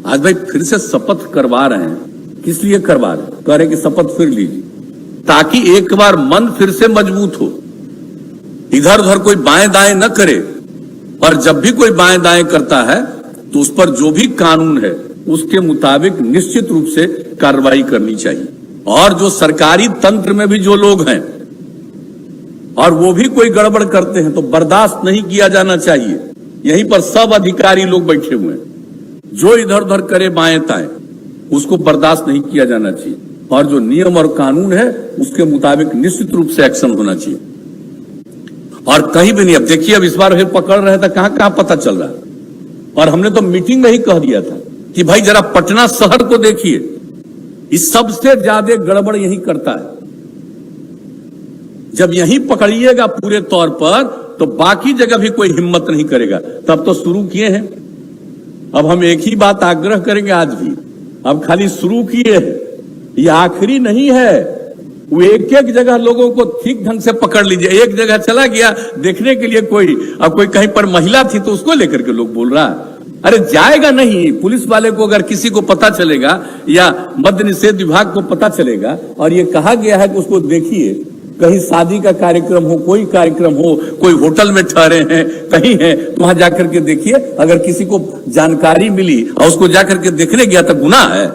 आज भाई फिर से शपथ करवा रहे हैं, किस लिए करवा रहे हैं? कह रहे कि शपथ फिर लीजिए ताकि एक बार मन फिर से मजबूत हो, इधर उधर कोई बाएं दाएं न करे। और जब भी कोई बाएं दाएं करता है तो उस पर जो भी कानून है उसके मुताबिक निश्चित रूप से कार्रवाई करनी चाहिए। और जो सरकारी तंत्र में भी जो लोग हैं और वो भी कोई गड़बड़ करते हैं तो बर्दाश्त नहीं किया जाना चाहिए। यहीं पर सब अधिकारी लोग बैठे हुए हैं, जो इधर उधर करे बाएं ताएं उसको बर्दाश्त नहीं किया जाना चाहिए। और जो नियम और कानून है उसके मुताबिक निश्चित रूप से एक्शन होना चाहिए। और कहीं भी नहीं, अब देखिए अब इस बार फिर पकड़ रहे थे, कहां कहां पता चल रहा है। और हमने तो मीटिंग में ही कह दिया था कि भाई जरा पटना शहर को देखिए, इस सबसे ज्यादा गड़बड़ यही करता है। जब यही पकड़िएगा पूरे तौर पर तो बाकी जगह भी कोई हिम्मत नहीं करेगा। तब तो शुरू किए हैं। अब हम एक ही बात आग्रह करेंगे आज भी, अब खाली शुरू किए हैं, ये आखिरी नहीं है। वो एक एक जगह लोगों को ठीक ढंग से पकड़ लीजिए। एक जगह चला गया देखने के लिए कोई, अब कोई कहीं पर महिला थी तो उसको लेकर के लोग बोल रहा है, अरे जाएगा नहीं। पुलिस वाले को अगर किसी को पता चलेगा या मद्य निषेध विभाग को पता चलेगा और ये कहा गया है कि उसको देखिए, कहीं शादी का कार्यक्रम हो, कोई कार्यक्रम हो, कोई होटल में ठहरे हैं, कहीं है, तो वहां जाकर के देखिए। अगर किसी को जानकारी मिली और उसको जाकर के देखने गया तो गुनाह है।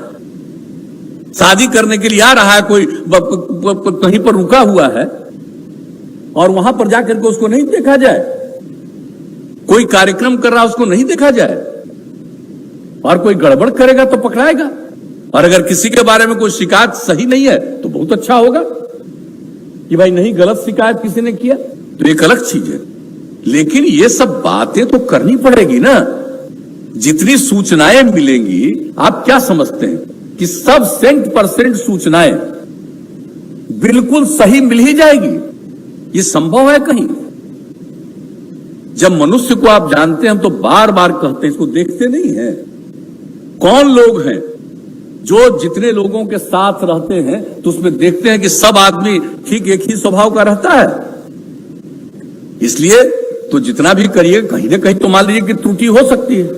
शादी करने के लिए आ रहा है, कोई कहीं पर रुका हुआ है और वहां पर जाकर के उसको नहीं देखा जाए, कोई कार्यक्रम कर रहा है उसको नहीं देखा जाए और कोई गड़बड़ करेगा तो पकड़ाएगा। और अगर किसी के बारे में कोई शिकायत सही नहीं है तो बहुत अच्छा होगा कि भाई नहीं, गलत शिकायत किसी ने किया तो एक अलग चीज है। लेकिन ये सब बातें तो करनी पड़ेगी ना। जितनी सूचनाएं मिलेंगी, आप क्या समझते हैं कि सब 100% सूचनाएं बिल्कुल सही मिल ही जाएगी? ये संभव है कहीं? जब मनुष्य को आप जानते हैं, हम तो बार बार कहते हैं, इसको देखते नहीं हैं। कौन लोग हैं जो जितने लोगों के साथ रहते हैं तो उसमें देखते हैं कि सब आदमी ठीक एक ही स्वभाव का रहता है। इसलिए तो जितना भी करिए, कहीं ना कहीं तो मान लीजिए कि त्रुटि हो सकती है,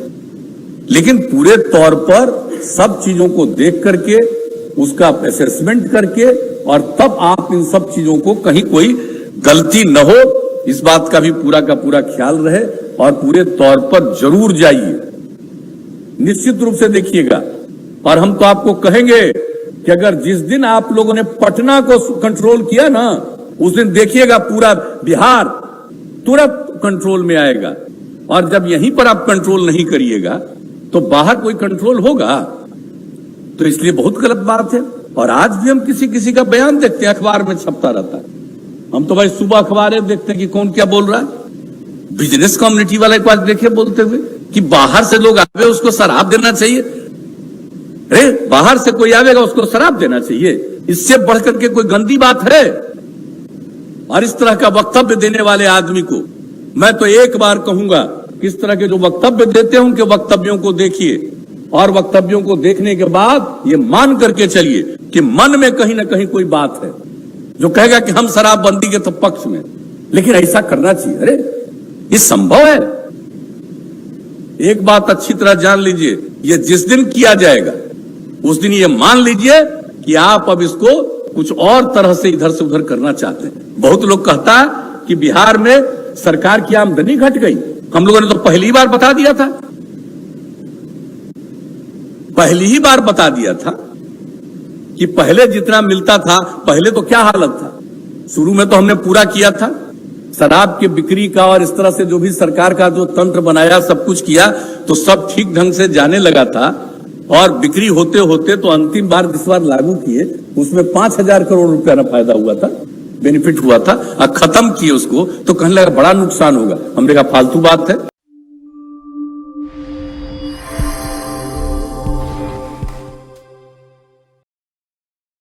लेकिन पूरे तौर पर सब चीजों को देख करके, उसका असेसमेंट करके, और तब आप इन सब चीजों को कहीं कोई गलती न हो, इस बात का भी पूरा का पूरा ख्याल रहे और पूरे तौर पर जरूर जाइए, निश्चित रूप से देखिएगा। और हम तो आपको कहेंगे कि अगर जिस दिन आप लोगों ने पटना को कंट्रोल किया ना, उस दिन देखिएगा पूरा बिहार तुरंत कंट्रोल में आएगा। और जब यहीं पर आप कंट्रोल नहीं करिएगा तो बाहर कोई कंट्रोल होगा? तो इसलिए बहुत गलत बात है। और आज भी हम किसी किसी का बयान देखते हैं, अखबार में छपता रहता है। हम तो भाई सुबह अखबारें देखते हैं कि कौन क्या बोल रहा है। बिजनेस कम्युनिटी वाले को आज देखे बोलते हुए कि बाहर से लोग आवे उसको शराब देना चाहिए। अरे बाहर से कोई आवेगा उसको शराब देना चाहिए? इससे बढ़कर के कोई गंदी बात है? और इस तरह का वक्तव्य देने वाले आदमी को मैं तो एक बार कहूंगा, किस तरह के जो वक्तव्य देते हैं उनके वक्तव्यों को देखिए और वक्तव्यों को देखने के बाद ये मान करके चलिए कि मन में कहीं ना कहीं कोई बात है जो कहेगा कि हम शराबबंदी के तो पक्ष में, लेकिन ऐसा करना चाहिए। अरे ये संभव है? एक बात अच्छी तरह जान लीजिए, ये जिस दिन किया जाएगा उस दिन ये मान लीजिए कि आप अब इसको कुछ और तरह से इधर से उधर करना चाहते हैं। बहुत लोग कहता है कि बिहार में सरकार की आमदनी घट गई। हम लोगों ने तो पहली बार बता दिया था, पहली ही बार बता दिया था कि पहले जितना मिलता था, पहले तो क्या हालत था। शुरू में तो हमने पूरा किया था शराब की बिक्री का, और इस तरह से जो भी सरकार का जो तंत्र बनाया, सब कुछ किया तो सब ठीक ढंग से जाने लगा था। और बिक्री होते होते तो अंतिम बार जिस बार लागू किए उसमें 5,000 करोड़ रुपया ना फायदा हुआ था, बेनिफिट हुआ था। खत्म किए उसको तो कहने लगा बड़ा नुकसान होगा। हमने कहा फालतू बात है।